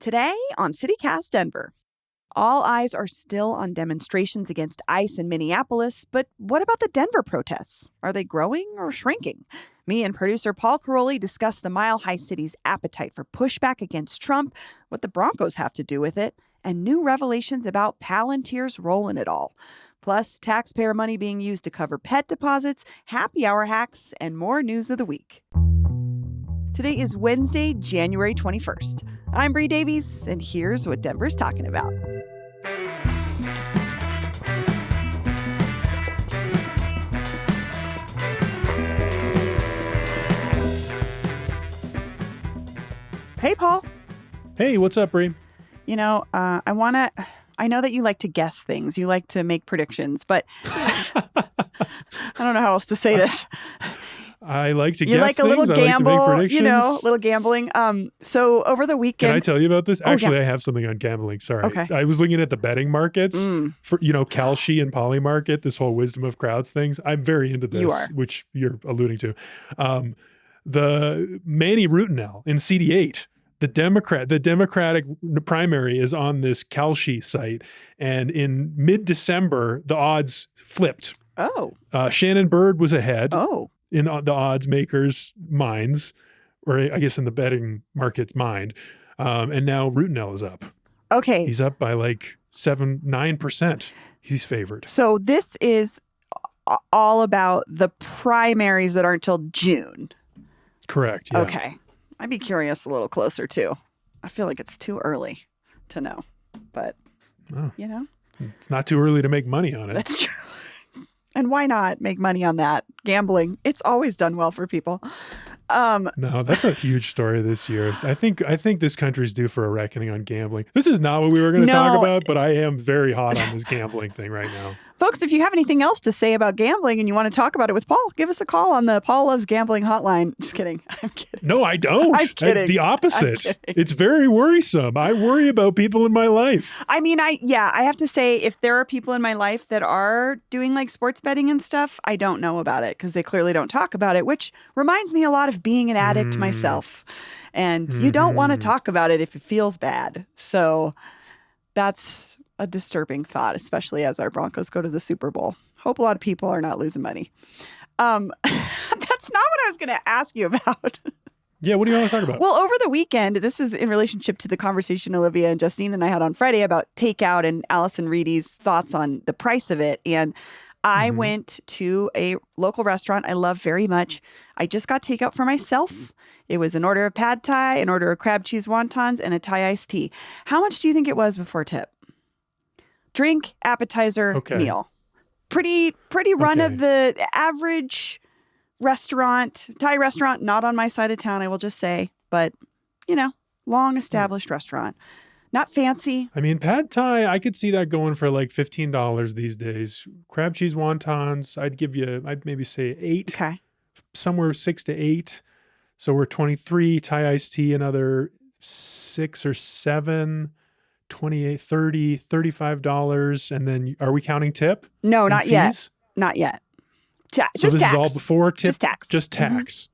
Today on CityCast Denver, all eyes are still on demonstrations against ICE in Minneapolis, but what about the Denver protests? Are they growing or shrinking? Me and producer Paul Caroli discuss the Mile High City's appetite for pushback against Trump, what the Broncos have to do with it, and new revelations about Palantir's role in it all. Plus, taxpayer money being used to cover pet deposits, happy hour hacks, and more news of the week. Today is Wednesday, January 21st. I'm Bree Davies, and here's what Denver's talking about. Hey, Paul. Hey, what's up, Bree? You know, I know that you like to guess things. You like to make predictions, but I don't know how else to say this. I like to you guess like a things. little gamble, I like to make predictions. you know, little gambling. So over the weekend, Can I tell you about this? Actually, yeah. I have something on gambling. Sorry. Okay. I was looking at the betting markets for, Kalshi and Poly Market, this whole wisdom of crowds things. I'm very into this, You are. which you're alluding to. The Manny Rutinel in CD8, the Democratic primary is on this Kalshi site. And in mid-December, the odds flipped. Oh. Shannon Bird was ahead. Oh. In the odds makers' minds, or I guess in the betting market's mind. And now Rutinel is up. Okay. He's up by like 9%. He's favored. So this is all about the primaries that aren't till June. Correct. Yeah. Okay. I'd be curious a little closer too. I feel like it's too early to know, but It's not too early to make money on it. That's true. And why not make money on that? Gambling, it's always done well for people. No, that's a huge story this year. I think this country's due for a reckoning on gambling. This is not what we were going to talk about, but I am very hot on this gambling thing right now. Folks, if you have anything else to say about gambling and you want to talk about it with Paul, give us a call on the Paul Loves Gambling hotline. Just kidding. I'm kidding. No, I don't. I'm kidding. The opposite. It's very worrisome. I worry about people in my life. I mean, I have to say, if there are people in my life that are doing like sports betting and stuff, I don't know about it because they clearly don't talk about it, which reminds me a lot of being an addict myself. And you don't want to talk about it if it feels bad. So that's a disturbing thought, especially as our Broncos go to the Super Bowl. Hope a lot of people are not losing money. That's not what I was going to ask you about. Yeah, what do you want to talk about? Well, over the weekend, this is in relationship to the conversation Olivia and Justine and I had on Friday about Takeout and Allison Reedy's thoughts on the price of it. And I went to a local restaurant I love very much. I just got takeout for myself. It was an order of pad thai, an order of crab cheese wontons, and a Thai iced tea. How much do you think it was before tip? Drink, appetizer, meal. Pretty run of the average restaurant, Thai restaurant, not on my side of town, I will just say, but long established restaurant. Not fancy. I mean, pad thai, I could see that going for like $15 these days. Crab cheese wontons, I'd maybe say 8. Okay. Somewhere 6 to 8. So we're 23. Thai iced tea, another 6 or 7. 28, 30, $35. And then are we counting tip? No, not fees? yet. Not yet. So just this tax. is all before tip? Just tax. Just tax.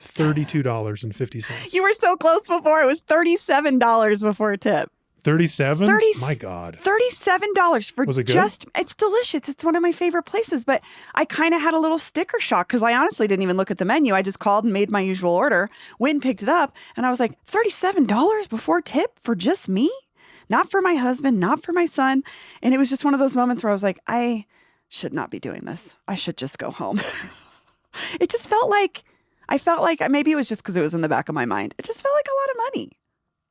$32.50. You were so close before. It was $37 before tip. 37? My God. $37 for Was it good? It's delicious. It's one of my favorite places, but I kind of had a little sticker shock because I honestly didn't even look at the menu. I just called and made my usual order, went and picked it up, and I was like, $37 before tip for just me? Not for my husband, not for my son. And it was just one of those moments where I was like, I should not be doing this. I should just go home. It just felt like, maybe it was just because it was in the back of my mind. It just felt like a lot of money.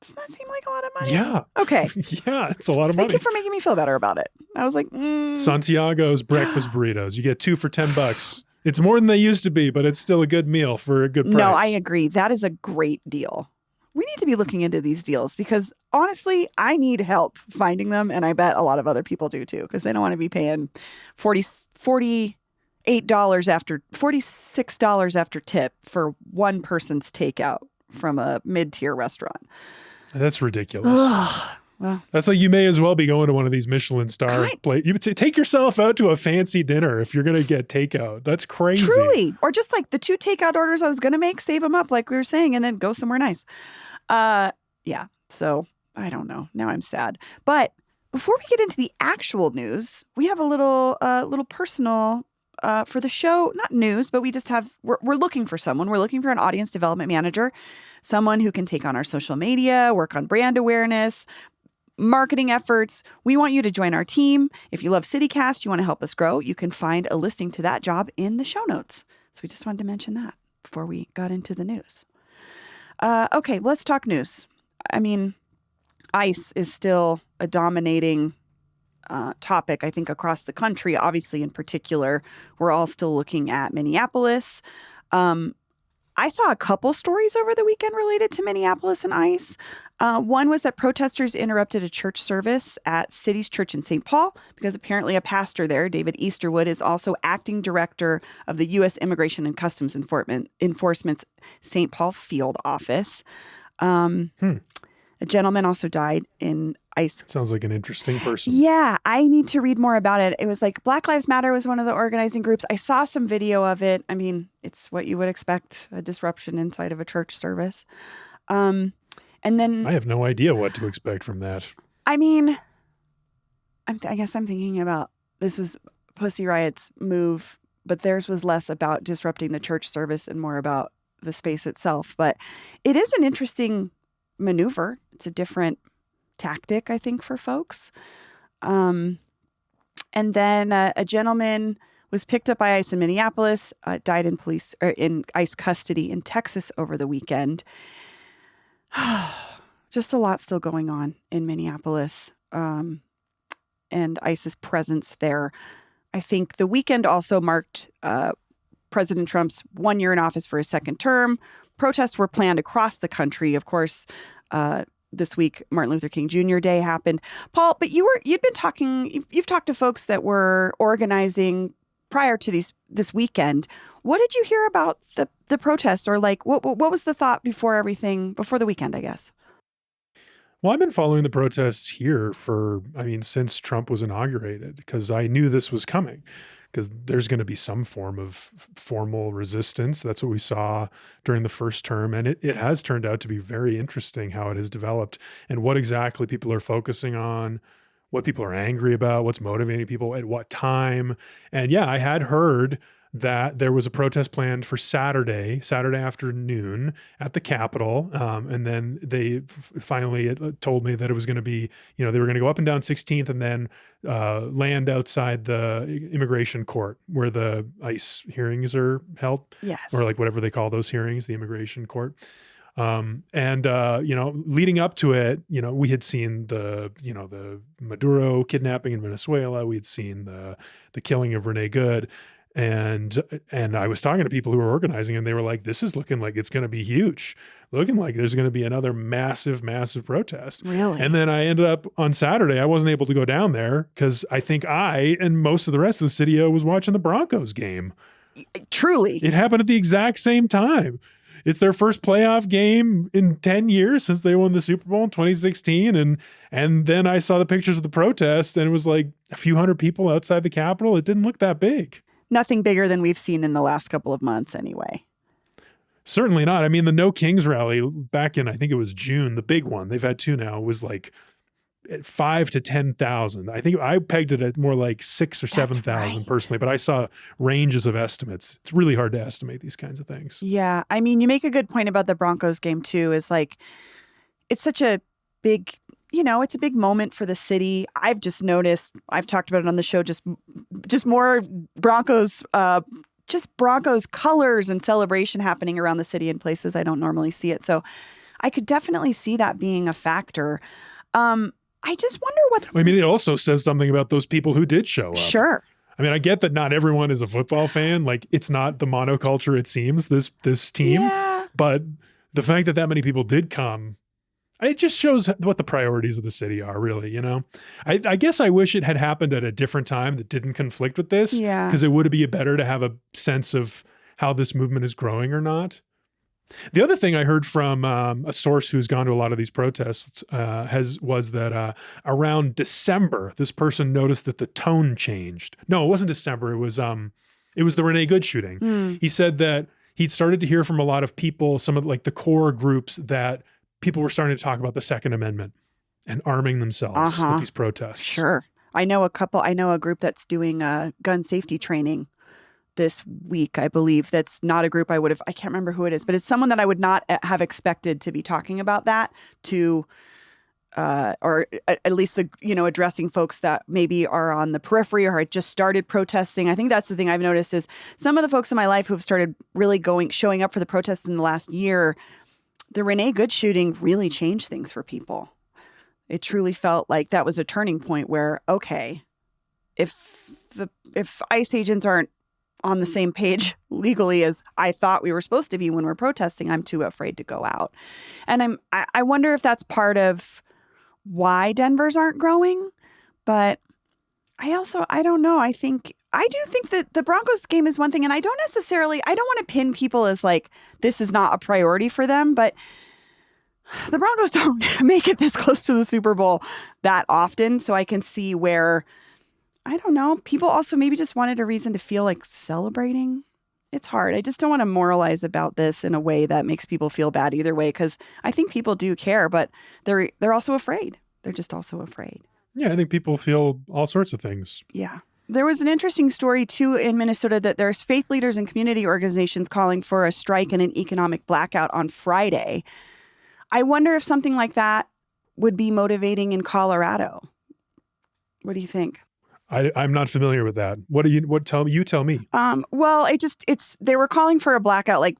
Doesn't that seem like a lot of money? Yeah. Okay. Yeah, it's a lot of money. Thank you for making me feel better about it. I was like, Santiago's breakfast burritos. You get 2 for $10. It's more than they used to be, but it's still a good meal for a good price. No, I agree. That is a great deal. We need to be looking into these deals because honestly, I need help finding them. And I bet a lot of other people do too, because they don't want to be paying $46 after tip for one person's takeout from a mid-tier restaurant. That's ridiculous. Well, that's like you may as well be going to one of these Michelin star places. You would take yourself out to a fancy dinner if you're going to get takeout. That's crazy. Truly. Or just like the 2 takeout orders I was going to make, save them up like we were saying, and then go somewhere nice. Yeah. So I don't know. Now I'm sad. But before we get into the actual news, we have a little personal for the show, not news, but we're looking for someone. We're looking for an audience development manager, someone who can take on our social media, work on brand awareness, marketing efforts. We want you to join our team. If you love CityCast, you want to help us grow, you can find a listing to that job in the show notes. So we just wanted to mention that before we got into the news. Okay, let's talk news. I mean, ICE is still a dominating topic, I think, across the country. Obviously, in particular, we're all still looking at Minneapolis. I saw a couple stories over the weekend related to Minneapolis and ICE. One was that protesters interrupted a church service at City's Church in St. Paul because apparently a pastor there, David Easterwood, is also acting director of the U.S. Immigration and Customs Enforcement's St. Paul field office. A gentleman also died in ICE. Sounds like an interesting person. Yeah, I need to read more about it. It was like Black Lives Matter was one of the organizing groups. I saw some video of it. I mean, it's what you would expect, a disruption inside of a church service. And then I have no idea what to expect from that. I mean, I guess I'm thinking about this was Pussy Riot's move, but theirs was less about disrupting the church service and more about the space itself. But it is an interesting maneuver. It's a different tactic, I think, for folks. And then a gentleman was picked up by ICE in Minneapolis, died in ICE custody in Texas over the weekend. Just a lot still going on in Minneapolis, and ICE's presence there. I think the weekend also marked President Trump's 1 year in office for his second term. Protests were planned across the country. Of course, this week, Martin Luther King Jr. Day happened. Paul, but you've talked to folks that were organizing prior to this weekend. What did you hear about the protests, or like what was the thought before the weekend, I guess? Well, I've been following the protests here since Trump was inaugurated, because I knew this was coming, because there's going to be some form of formal resistance. That's what we saw during the first term. And it has turned out to be very interesting how it has developed and what exactly people are focusing on, what people are angry about, what's motivating people at what time. And yeah, I had heard that there was a protest planned for Saturday afternoon at the Capitol. And then they finally told me that it was going to be, they were going to go up and down 16th and then land outside the immigration court where the ICE hearings are held. Yes. Or like whatever they call those hearings, the immigration court. Leading up to it, we had seen the Maduro kidnapping in Venezuela. We had seen the killing of Renee Good. And I was talking to people who were organizing, and they were like, this is looking like it's going to be huge, looking like there's going to be another massive, massive protest. Really? And then I ended up on Saturday, I wasn't able to go down there because I think I and most of the rest of the city was watching the Broncos game. Truly. It happened at the exact same time. It's their first playoff game in 10 years since they won the Super Bowl in 2016. And then I saw the pictures of the protest, and it was like a few hundred people outside the Capitol. It didn't look that big. Nothing bigger than we've seen in the last couple of months anyway. Certainly not. I mean, the No Kings rally back in, I think it was June, the big one, they've had two now, was like 5,000 to 10,000. I think I pegged it at more like 6,000 or 7,000 personally, but I saw ranges of estimates. It's really hard to estimate these kinds of things. Yeah. I mean, you make a good point about the Broncos game too, is like, it's such a big, it's a big moment for the city. I've just noticed, I've talked about it on the show, just more Broncos, Broncos colors and celebration happening around the city in places I don't normally see it. So I could definitely see that being a factor. I just wonder what... I mean, it also says something about those people who did show up. Sure. I mean, I get that not everyone is a football fan. Like, it's not the monoculture, it seems, this team. Yeah. But the fact that many people did come, it just shows what the priorities of the city are, really, I guess I wish it had happened at a different time that didn't conflict with this. Yeah. Because it would be better to have a sense of how this movement is growing or not. The other thing I heard from a source who's gone to a lot of these protests was that around December, this person noticed that the tone changed. No, it wasn't December. It was the Renee Good shooting. He said that he'd started to hear from a lot of people, some of like the core groups, that people were starting to talk about the Second Amendment and arming themselves with these protests. Sure. I know a group that's doing gun safety training this week, I believe. That's not a group I can't remember who it is, but it's someone that I would not have expected to be talking about that or at least addressing folks that maybe are on the periphery or had just started protesting. I think that's the thing I've noticed is some of the folks in my life who have started really showing up for the protests in the last year, the Renee Good shooting really changed things for people. It truly felt like that was a turning point where, okay, if ICE agents aren't on the same page legally as I thought we were supposed to be when we're protesting, I'm too afraid to go out. And I wonder if that's part of why Denver's aren't growing. But I don't know. I do think that the Broncos game is one thing, and I don't want to pin people as like, this is not a priority for them, but the Broncos don't make it this close to the Super Bowl that often. So I can see where, I don't know, people also maybe just wanted a reason to feel like celebrating. It's hard. I just don't want to moralize about this in a way that makes people feel bad either way, because I think people do care, but they're also afraid. They're just also afraid. Yeah, I think people feel all sorts of things. Yeah. There was an interesting story, too, in Minnesota that there's faith leaders and community organizations calling for a strike and an economic blackout on Friday. I wonder if something like that would be motivating in Colorado. What do you think? I'm not familiar with that. Tell me. Well, they were calling for a blackout, like,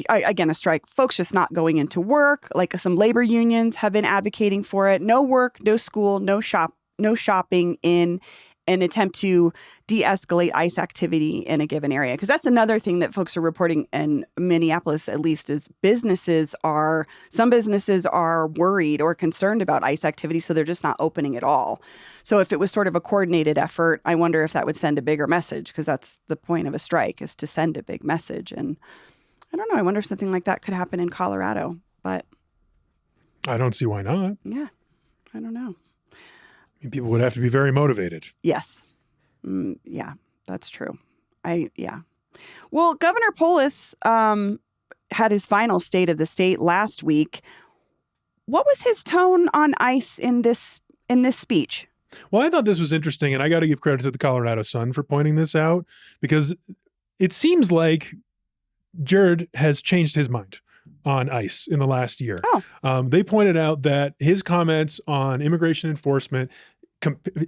again, a strike. Folks just not going into work. Like some labor unions have been advocating for it. No work, no school, no shopping in an attempt to de-escalate ICE activity in a given area. Because that's another thing that folks are reporting in Minneapolis, at least, is some businesses are worried or concerned about ICE activity, so they're just not opening at all. So if it was sort of a coordinated effort, I wonder if that would send a bigger message, because that's the point of a strike, is to send a big message. And I don't know, I wonder if something like that could happen in Colorado, but I don't see why not. Yeah, I don't know. People would have to be very motivated. Yes. Yeah, that's true. Well, Governor Polis had his final State of the State last week. What was his tone on ICE in this speech? Well, I thought this was interesting, and I got to give credit to the Colorado Sun for pointing this out, because it seems like Jared has changed his mind on ICE in the last year. They pointed out that his comments on immigration enforcement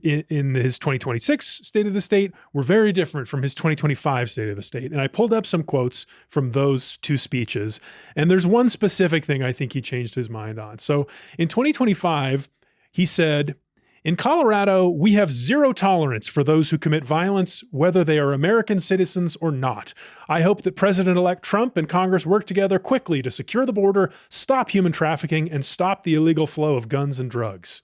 in his 2026 State of the State were very different from his 2025 State of the State. And I pulled up some quotes from those two speeches. And there's one specific thing I think he changed his mind on. So in 2025, he said, "In Colorado, we have zero tolerance for those who commit violence, whether they are American citizens or not. I hope that President-elect Trump and Congress work together quickly to secure the border, stop human trafficking, and stop the illegal flow of guns and drugs."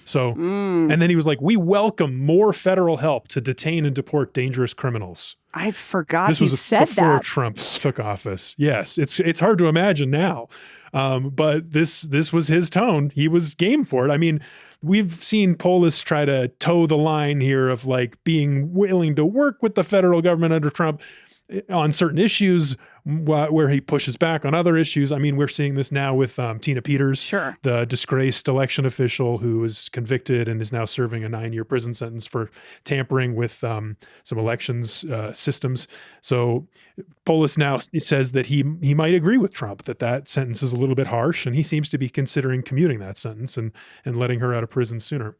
So, and then he was like, "We welcome more federal help to detain and deport dangerous criminals." I forgot this was said before that. Trump took office. Yes, it's hard to imagine now, but this was his tone. He was game for it. I mean, we've seen Polis try to toe the line here of like being willing to work with the federal government under Trump on certain issues where he pushes back on other issues. I mean, we're seeing this now with Tina Peters, sure, the disgraced election official who was convicted and is now serving a 9-year prison sentence for tampering with some elections systems. So Polis now says that he might agree with Trump that sentence is a little bit harsh, and he seems to be considering commuting that sentence and letting her out of prison sooner.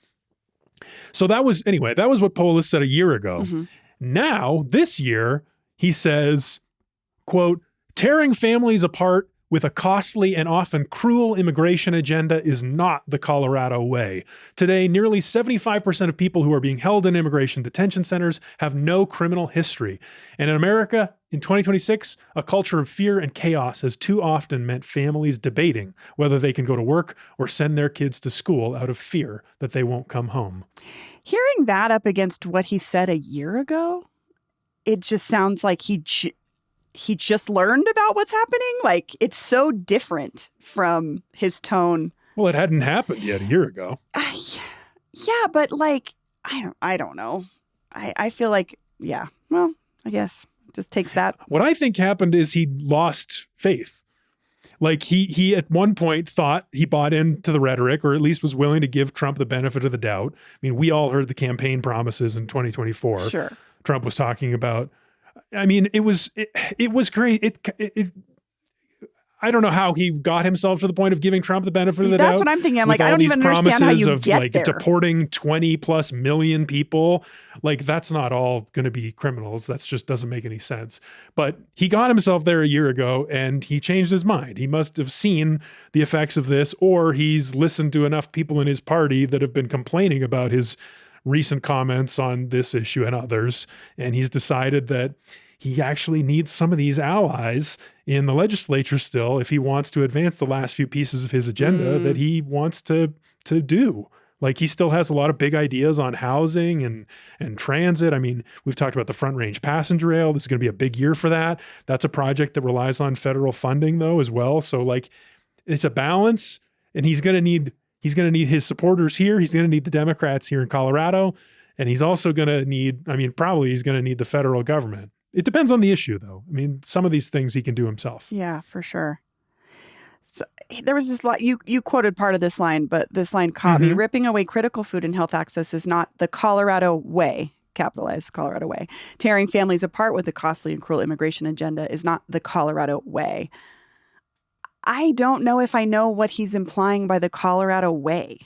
So that was what Polis said a year ago. Mm-hmm. Now, this year, he says, quote, "Tearing families apart with a costly and often cruel immigration agenda is not the Colorado way. Today, nearly 75% of people who are being held in immigration detention centers have no criminal history. And in America, in 2026, a culture of fear and chaos has too often meant families debating whether they can go to work or send their kids to school out of fear that they won't come home." Hearing that up against what he said a year ago, it just sounds like he just learned about what's happening. Like, it's so different from his tone. Well, it hadn't happened yet a year ago. Yeah, but like, I don't know. I feel like, yeah, well, I guess it just takes that. What I think happened is he lost faith. Like he at one point thought he bought into the rhetoric, or at least was willing to give Trump the benefit of the doubt. I mean, we all heard the campaign promises in 2024. Sure. Trump was talking about. I mean, it was great. I don't know how he got himself to the point of giving Trump the benefit of the doubt. That's what I'm thinking. I'm like, I don't even understand how you of get like there. deporting 20+ million people. Like, that's not all going to be criminals. That's just doesn't make any sense. But he got himself there a year ago and he changed his mind. He must have seen the effects of this, or he's listened to enough people in his party that have been complaining about his recent comments on this issue and others. And he's decided that he actually needs some of these allies in the legislature still if he wants to advance the last few pieces of his agenda that he wants to do. Like, he still has a lot of big ideas on housing and transit. I mean, we've talked about the Front Range Passenger Rail. This is going to be a big year for that. That's a project that relies on federal funding though as well. So like, it's a balance, and he's going to need his supporters here. He's going to need the Democrats here in Colorado. And he's also going to need, probably he's going to need the federal government. It depends on the issue, though. I mean, some of these things he can do himself. Yeah, for sure. So, there was this line, you quoted part of this line, but this line caught me. Ripping away critical food and health access is not the Colorado way, capitalized Colorado way. Tearing families apart with a costly and cruel immigration agenda is not the Colorado way. I don't know if I know what he's implying by the Colorado way.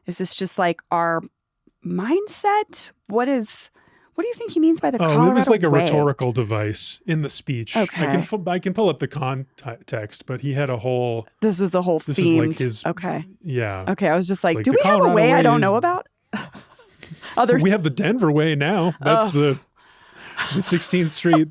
Is this just like our mindset? What do you think he means by the Colorado way? It was like a rhetorical device in the speech. Okay. I can pull up the context, but he had a whole... This was a whole This themed. was like his... Okay. Yeah. Okay, I was just like do the we have a Colorado way I don't is- know about? We have the Denver way now. That's the 16th Street,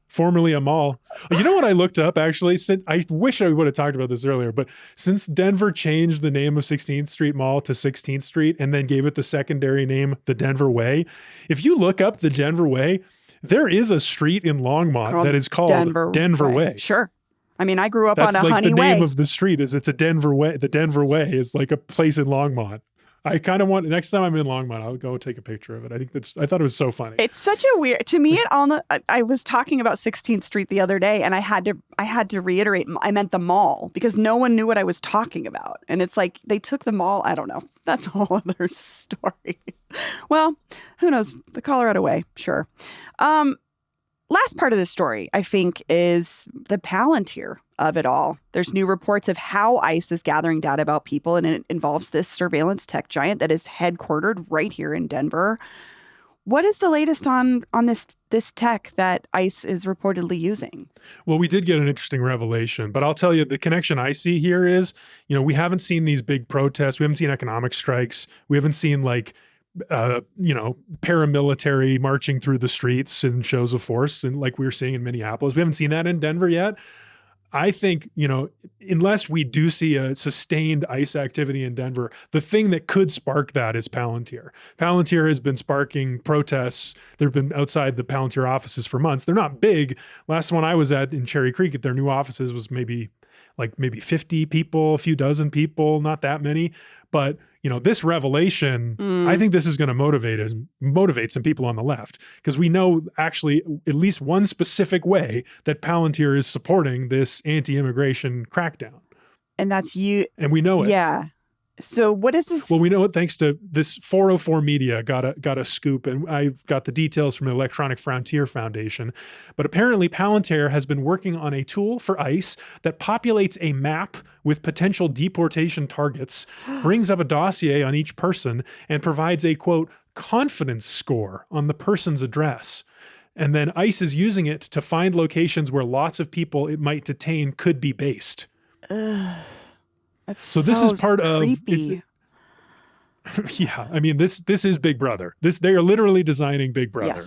formerly a mall. You know what I looked up, actually? I wish I would have talked about this earlier, but since Denver changed the name of 16th Street Mall to 16th Street and then gave it the secondary name, the Denver Way, if you look up the Denver Way, there is a street in Longmont that is called Denver Way. Sure. I mean, I grew up That's on a like Honey the Way. name of the street is it's a Denver Way. The Denver Way is like a place in Longmont. I kind of want, next time I'm in Longmont, I'll go take a picture of it. I thought it was so funny. It's such a weird, to me, I was talking about 16th Street the other day and I had to reiterate, I meant the mall because no one knew what I was talking about. And it's like, they took the mall. I don't know. That's a whole other story. Well, who knows? The Colorado way. Sure. Last part of this story, I think, is the Palantir of it all. There's new reports of how ICE is gathering data about people, and it involves this surveillance tech giant that is headquartered right here in Denver. What is the latest on this tech that ICE is reportedly using? Well, we did get an interesting revelation, but I'll tell you, the connection I see here is, we haven't seen these big protests. We haven't seen economic strikes. We haven't seen paramilitary marching through the streets in shows of force, and like we were seeing in Minneapolis. We haven't seen that in Denver yet. I think, unless we do see a sustained ICE activity in Denver, the thing that could spark that is Palantir. Palantir has been sparking protests. They've been outside the Palantir offices for months. They're not big. Last one I was at in Cherry Creek at their new offices was maybe 50 people, a few dozen people, not that many. But, this revelation, I think this is going to motivate some people on the left, because we know actually at least one specific way that Palantir is supporting this anti-immigration crackdown. And that's you. And we know it. Yeah. So what is this? Well, we know it thanks to this 404 Media got a scoop, and I've got the details from the Electronic Frontier Foundation. But apparently Palantir has been working on a tool for ICE that populates a map with potential deportation targets, brings up a dossier on each person, and provides a, quote, confidence score on the person's address. And then ICE is using it to find locations where lots of people it might detain could be based. So this is part creepy. Yeah, I mean this is Big Brother. They are literally designing Big Brother,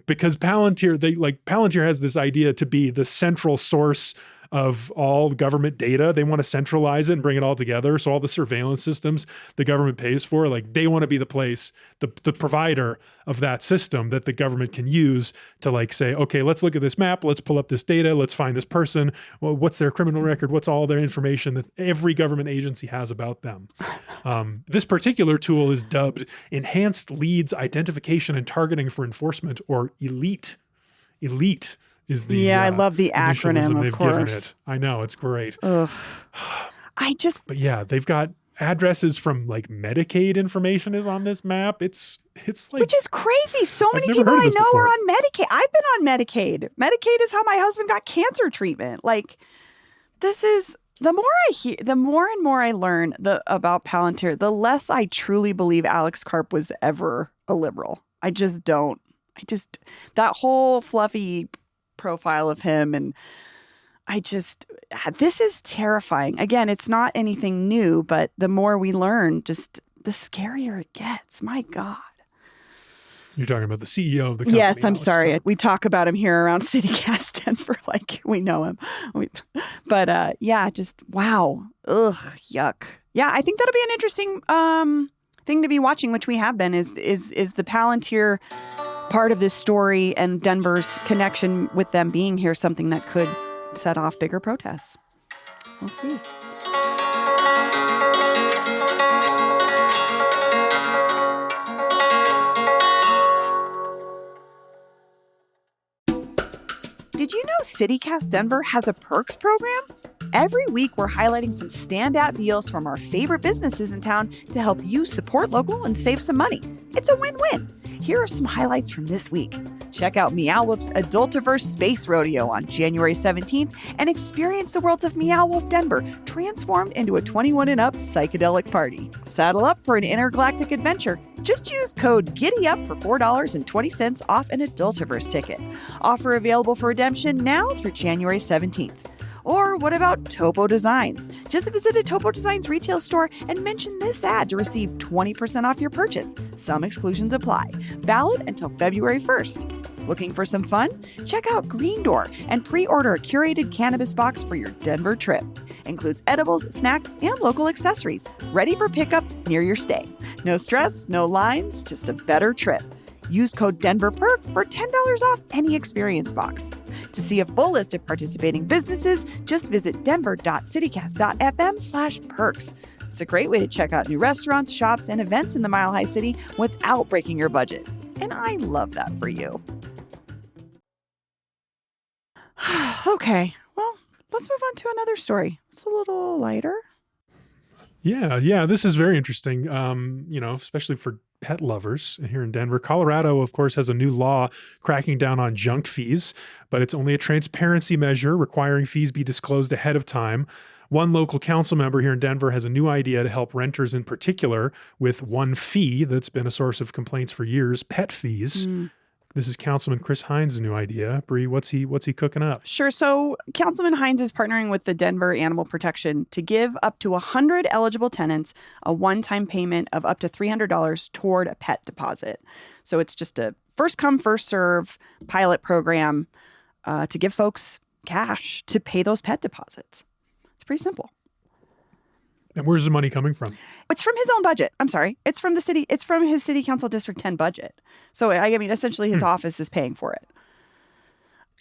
because Palantir has this idea to be the central source of all government data. They want to centralize it and bring it all together. So all the surveillance systems the government pays for, they want to be the place, the provider of that system that the government can use to say, okay, let's look at this map. Let's pull up this data. Let's find this person. Well, what's their criminal record? What's all their information that every government agency has about them? This particular tool is dubbed Enhanced Leads Identification and Targeting for Enforcement, or ELITE. ELITE is the Yeah, I love the initialism acronym, they've of given course. it. I know, it's great. Ugh. But yeah, they've got addresses from like Medicaid information is on this map. It's like, which is crazy. So I've many never people heard of I this know before. are on Medicaid. I've been on Medicaid. Medicaid is how my husband got cancer treatment. Like, this is the more I hear, the more and more I learn about Palantir, the less I truly believe Alex Karp was ever a liberal. I just don't. That whole fluffy profile of him, and this is terrifying. Again, it's not anything new, but the more we learn, just the scarier it gets. My God. You're talking about the CEO of the company. Yes, I'm Alex sorry. Karp. We talk about him here around CityCast Denver like we know him. But just wow. Ugh, yuck. Yeah, I think that'll be an interesting thing to be watching, which we have been, is the Palantir part of this story and Denver's connection with them being here something that could set off bigger protests. We'll see. Did you know CityCast Denver has a perks program? Every week, we're highlighting some standout deals from our favorite businesses in town to help you support local and save some money. It's a win-win. Here are some highlights from this week. Check out Meow Wolf's Adultiverse Space Rodeo on January 17th and experience the worlds of Meow Wolf Denver transformed into a 21 and up psychedelic party. Saddle up for an intergalactic adventure. Just use code GIDDYUP for $4.20 off an Adultiverse ticket. Offer available for redemption now through January 17th. Or what about Topo Designs? Just visit a Topo Designs retail store and mention this ad to receive 20% off your purchase. Some exclusions apply. Valid until February 1st. Looking for some fun? Check out Green Door and pre-order a curated cannabis box for your Denver trip. Includes edibles, snacks, and local accessories. Ready for pickup near your stay. No stress, no lines, just a better trip. Use code DenverPerk for $10 off any experience box. To see a full list of participating businesses, just visit denver.citycast.fm/perks. It's a great way to check out new restaurants, shops, and events in the Mile High City without breaking your budget. And I love that for you. Okay, well, let's move on to another story. It's a little lighter. Yeah, this is very interesting. Especially for pet lovers here in Denver. Colorado, of course, has a new law cracking down on junk fees, but it's only a transparency measure requiring fees be disclosed ahead of time. One local council member here in Denver has a new idea to help renters in particular with one fee that's been a source of complaints for years, pet fees. This is Councilman Chris Hines' new idea. Bree, what's he cooking up? Sure. So Councilman Hines is partnering with the Denver Animal Protection to give up to 100 eligible tenants a one-time payment of up to $300 toward a pet deposit. So it's just a first-come, first-serve pilot program to give folks cash to pay those pet deposits. It's pretty simple. And where's the money coming from? It's from his own budget. I'm sorry. It's from the city. It's from his City Council District 10 budget. So, I mean, essentially his office is paying for it.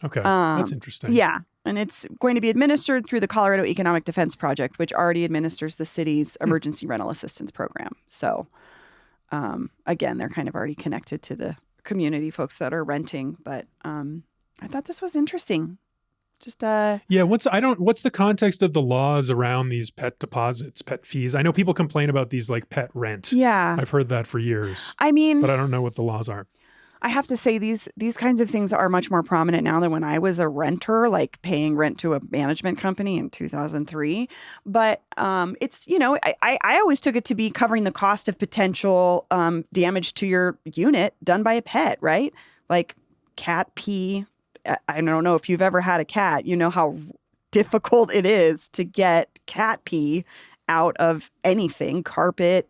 Okay. That's interesting. Yeah. And it's going to be administered through the Colorado Economic Defense Project, which already administers the city's emergency rental assistance program. So, again, they're kind of already connected to the community folks that are renting. But I thought this was interesting. Just what's the context of the laws around these pet deposits, pet fees? I know people complain about these like pet rent. Yeah. I've heard that for years. I mean, but I don't know what the laws are. I have to say these kinds of things are much more prominent now than when I was a renter, like paying rent to a management company in 2003. But it's, I always took it to be covering the cost of potential damage to your unit done by a pet, right? Like cat pee. I don't know if you've ever had a cat, you know how difficult it is to get cat pee out of anything, carpet,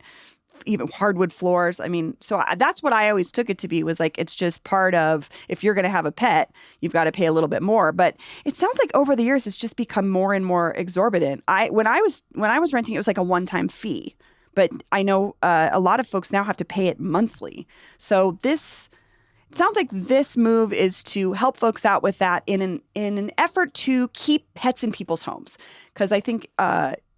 even hardwood floors. I mean, so that's what I always took it to be, was like, it's just part of, if you're going to have a pet, you've got to pay a little bit more. But it sounds like over the years, it's just become more and more exorbitant. When I was renting, it was like a one-time fee, but I know a lot of folks now have to pay it monthly. So it sounds like this move is to help folks out with that in an effort to keep pets in people's homes. Because I think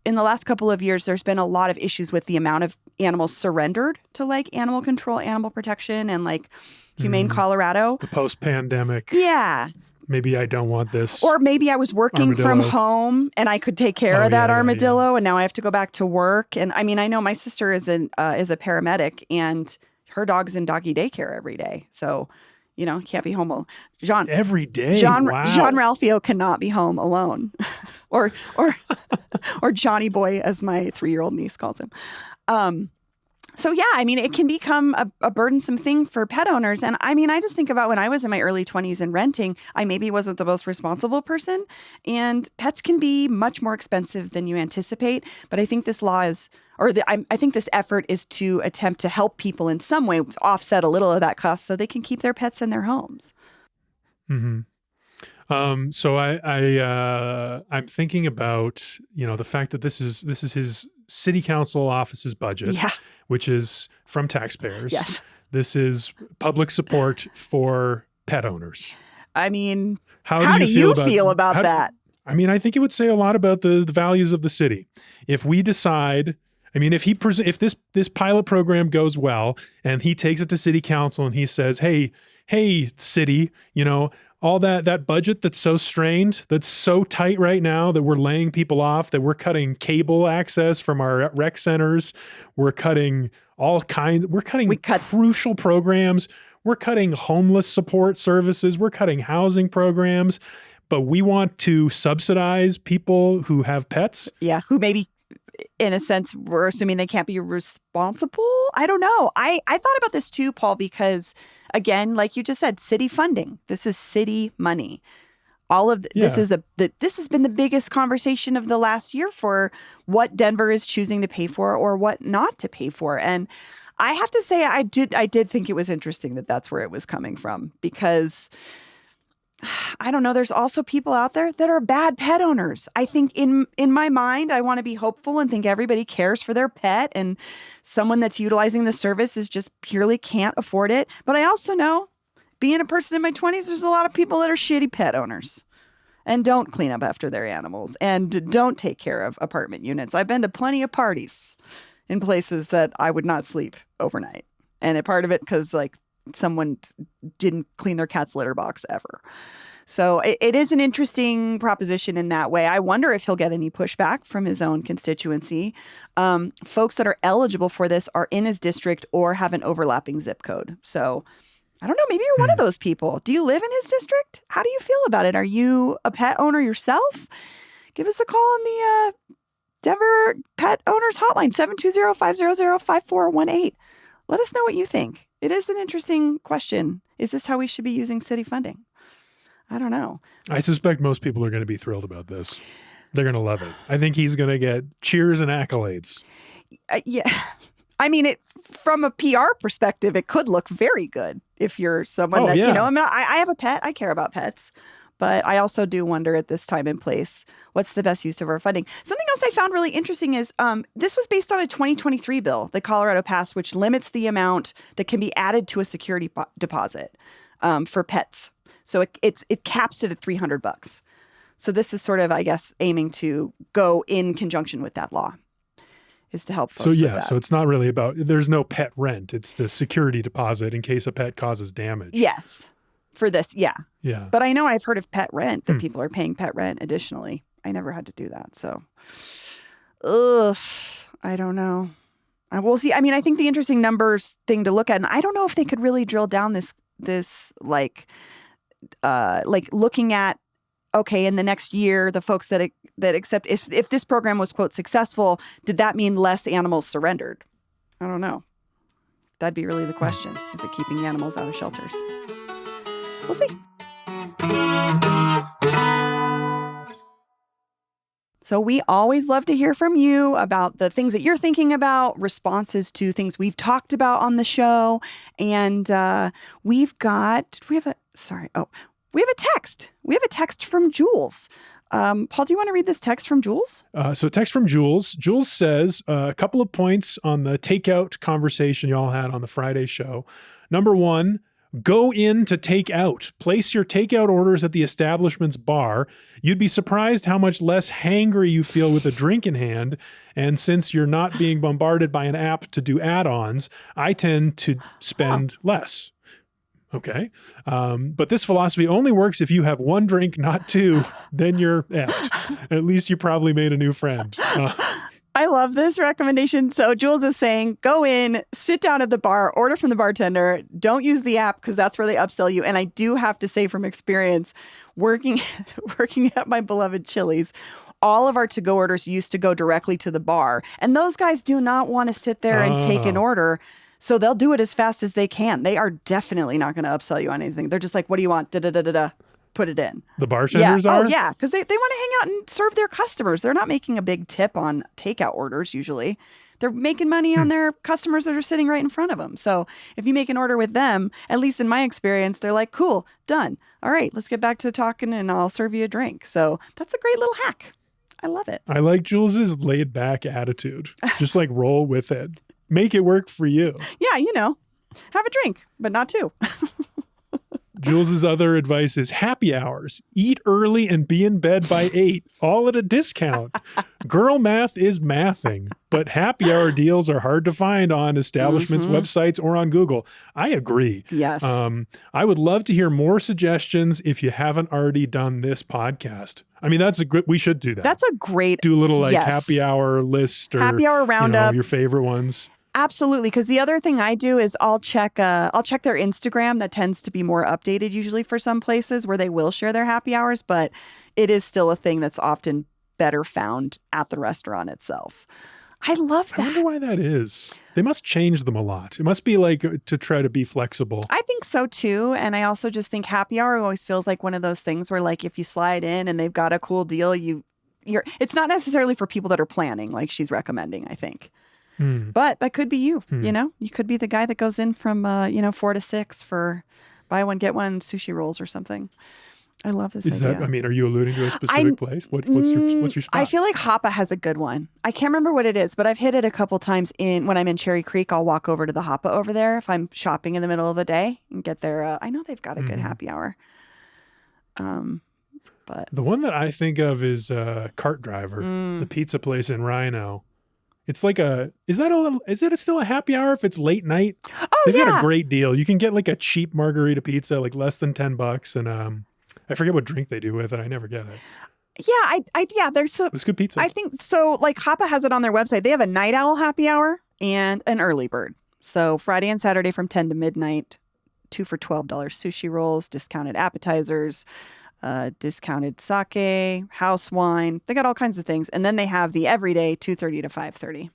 in the last couple of years, there's been a lot of issues with the amount of animals surrendered to like animal control, animal protection, and like Humane Colorado. The post-pandemic. Yeah. Maybe I don't want this. Or maybe I was working from home and I could take care of that armadillo, and now I have to go back to work. And I mean, I know my sister is a paramedic, and her dog's in doggy daycare every day. So, you know, can't be home alone. Every day. Jean Wow. Ralphio cannot be home alone, or Johnny Boy, as my 3-year-old niece calls him. So yeah, I mean, it can become a burdensome thing for pet owners. And I mean, I just think about when I was in my early 20s and renting, I maybe wasn't the most responsible person. And pets can be much more expensive than you anticipate. But I think this law is, I think this effort is to attempt to help people in some way offset a little of that cost so they can keep their pets in their homes. Mm-hmm. So I'm thinking about, you know, the fact that this is his city council office's budget, which is from taxpayers. Yes. This is public support for pet owners. I mean, how do you feel about that? I mean, I think it would say a lot about the values of the city. If we decide, I mean, if this pilot program goes well and he takes it to city council and he says, hey, city, you know, all that budget that's so strained, that's so tight right now that we're laying people off, that we're cutting cable access from our rec centers, we're cutting crucial programs, we're cutting homeless support services, we're cutting housing programs, but we want to subsidize people who have pets. Yeah, who maybe, in a sense, we're assuming they can't be responsible. I don't know. I thought about this too, Paul, because again, like you just said, city funding. This is city money. This has been the biggest conversation of the last year for what Denver is choosing to pay for or what not to pay for. And I have to say, I did think it was interesting that that's where it was coming from, because I don't know. There's also people out there that are bad pet owners. I think in my mind, I want to be hopeful and think everybody cares for their pet, and someone that's utilizing the service is just purely can't afford it. But I also know, being a person in my 20s, there's a lot of people that are shitty pet owners and don't clean up after their animals and don't take care of apartment units. I've been to plenty of parties in places that I would not sleep overnight. And a part of it because someone didn't clean their cat's litter box ever. So it is an interesting proposition in that way. I wonder if he'll get any pushback from his own constituency. Folks that are eligible for this are in his district or have an overlapping zip code. So I don't know, maybe you're one of those people. Do you live in his district? How do you feel about it? Are you a pet owner yourself? Give us a call on the Denver Pet Owners Hotline, 720-500-5418. Let us know what you think. It is an interesting question. Is this how we should be using city funding? I don't know. I suspect most people are going to be thrilled about this. They're going to love it. I think he's going to get cheers and accolades. Yeah. I mean, from a PR perspective, it could look very good if you're someone you know, I mean, I have a pet. I care about pets. But I also do wonder at this time and place, what's the best use of our funding? Something else I found really interesting is this was based on a 2023 bill that Colorado passed, which limits the amount that can be added to a security deposit for pets. So it caps it at $300. So this is sort of, I guess, aiming to go in conjunction with that law, is to help folks with that. So it's not really about, there's no pet rent. It's the security deposit in case a pet causes damage. Yes. For this, yeah. Yeah. But I know I've heard of pet rent, that people are paying pet rent additionally. I never had to do that. So, I don't know. We'll see. I mean, I think the interesting numbers thing to look at, and I don't know if they could really drill down this looking at, okay, in the next year, the folks that accept, if this program was, quote, successful, did that mean less animals surrendered? I don't know. That'd be really the question. Is it keeping animals out of shelters? We'll see. So we always love to hear from you about the things that you're thinking about, responses to things we've talked about on the show. And we have a text. We have a text from Jules. Paul, do you want to read this text from Jules? So text from Jules. Jules says a couple of points on the takeout conversation y'all had on the Friday show. Number one, go in to Takeout. Place your takeout orders at the establishment's bar. You'd be surprised how much less hangry you feel with a drink in hand. And since you're not being bombarded by an app to do add-ons, I tend to spend less. Okay. But this philosophy only works if you have one drink, not two. Then you're effed. At least you probably made a new friend. I love this recommendation. So Jules is saying, go in, sit down at the bar, order from the bartender. Don't use the app because that's where they upsell you. And I do have to say from experience, working at my beloved Chili's, all of our to-go orders used to go directly to the bar. And those guys do not want to sit there and take an order. So they'll do it as fast as they can. They are definitely not going to upsell you on anything. They're just like, what do you want? Da-da-da-da-da. Put it in. The bartenders are? Oh, yeah. Because they want to hang out and serve their customers. They're not making a big tip on takeout orders usually. They're making money on their customers that are sitting right in front of them. So if you make an order with them, at least in my experience, they're like, cool, done. All right, let's get back to talking and I'll serve you a drink. So that's a great little hack. I love it. I like Jules's laid back attitude. Just like roll with it. Make it work for you. Yeah, have a drink, but not two. Jules's other advice is happy hours. Eat early and be in bed by 8, all at a discount. Girl math is mathing, but happy hour deals are hard to find on establishments' websites or on Google. I agree. Yes. I would love to hear more suggestions if you haven't already done this podcast. I mean, we should do that. That's a great... Do a little happy hour list or happy hour roundup. Your favorite ones. Absolutely, because the other thing I do is I'll check their Instagram. That tends to be more updated usually for some places where they will share their happy hours, but it is still a thing that's often better found at the restaurant itself. I love that. I wonder why that is. They must change them a lot. It must be like to try to be flexible. I think so too, and I also just think happy hour always feels like one of those things where like if you slide in and they've got a cool deal, it's not necessarily for people that are planning like she's recommending, I think. But that could be you, You could be the guy that goes in from, 4 to 6 for buy one, get one sushi rolls or something. I love this idea. Are you alluding to a specific place? What's your spot? I feel like Hapa has a good one. I can't remember what it is, but I've hit it a couple times when I'm in Cherry Creek. I'll walk over to the Hapa over there if I'm shopping in the middle of the day and get there. I know they've got a good happy hour. But the one that I think of is Cart Driver, the pizza place in Rhino. It's like is it still a happy hour if it's late night? Oh, They've got a great deal. You can get like a cheap margarita pizza, like less than $10. And I forget what drink they do with it. I never get it. Yeah, It's good pizza. I think so. Like Hapa has it on their website. They have a night owl happy hour and an early bird. So Friday and Saturday from 10 to midnight, 2 for $12 sushi rolls, discounted appetizers, discounted sake, house wine. They got all kinds of things. And then they have the everyday 2:30 to 5:30.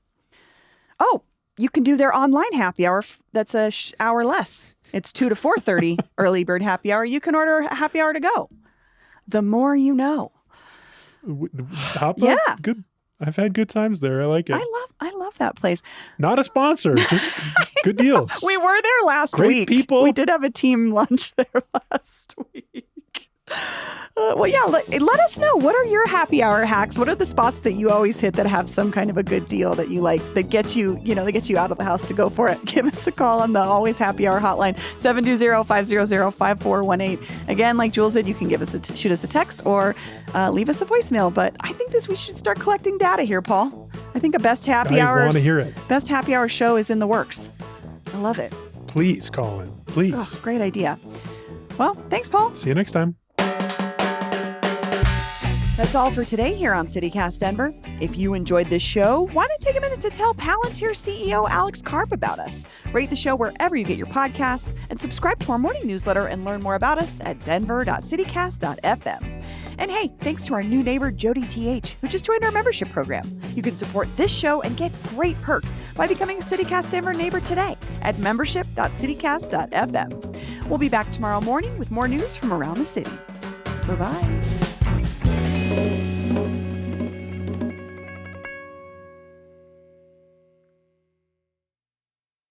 Oh, you can do their online happy hour. That's a hour less. It's 2 to 4:30 early bird happy hour. You can order a happy hour to go. The more you know. Hapa? Yeah. Good. I've had good times there. I like it. I love that place. Not a sponsor, just good deals. We were there last Great week. people. We did have a team lunch there last week. Let us know. What are your happy hour hacks? What are the spots that you always hit that have some kind of a good deal that you like, that gets you out of the house to go for it? Give us a call on the Always Happy Hour hotline, 720-500-5418. Again, like Jules said, you can shoot us a text or leave us a voicemail. But I think we should start collecting data here, Paul. I think a best happy hour. I want to hear it. Best happy hour show is in the works. I love it. Please call in. Please. Oh, great idea. Well, thanks, Paul. See you next time. That's all for today here on CityCast Denver. If you enjoyed this show, why not take a minute to tell Palantir CEO Alex Karp about us? Rate the show wherever you get your podcasts and subscribe to our morning newsletter and learn more about us at denver.citycast.fm. And hey, thanks to our new neighbor, Jody TH, who just joined our membership program. You can support this show and get great perks by becoming a CityCast Denver neighbor today at membership.citycast.fm. We'll be back tomorrow morning with more news from around the city. Bye-bye.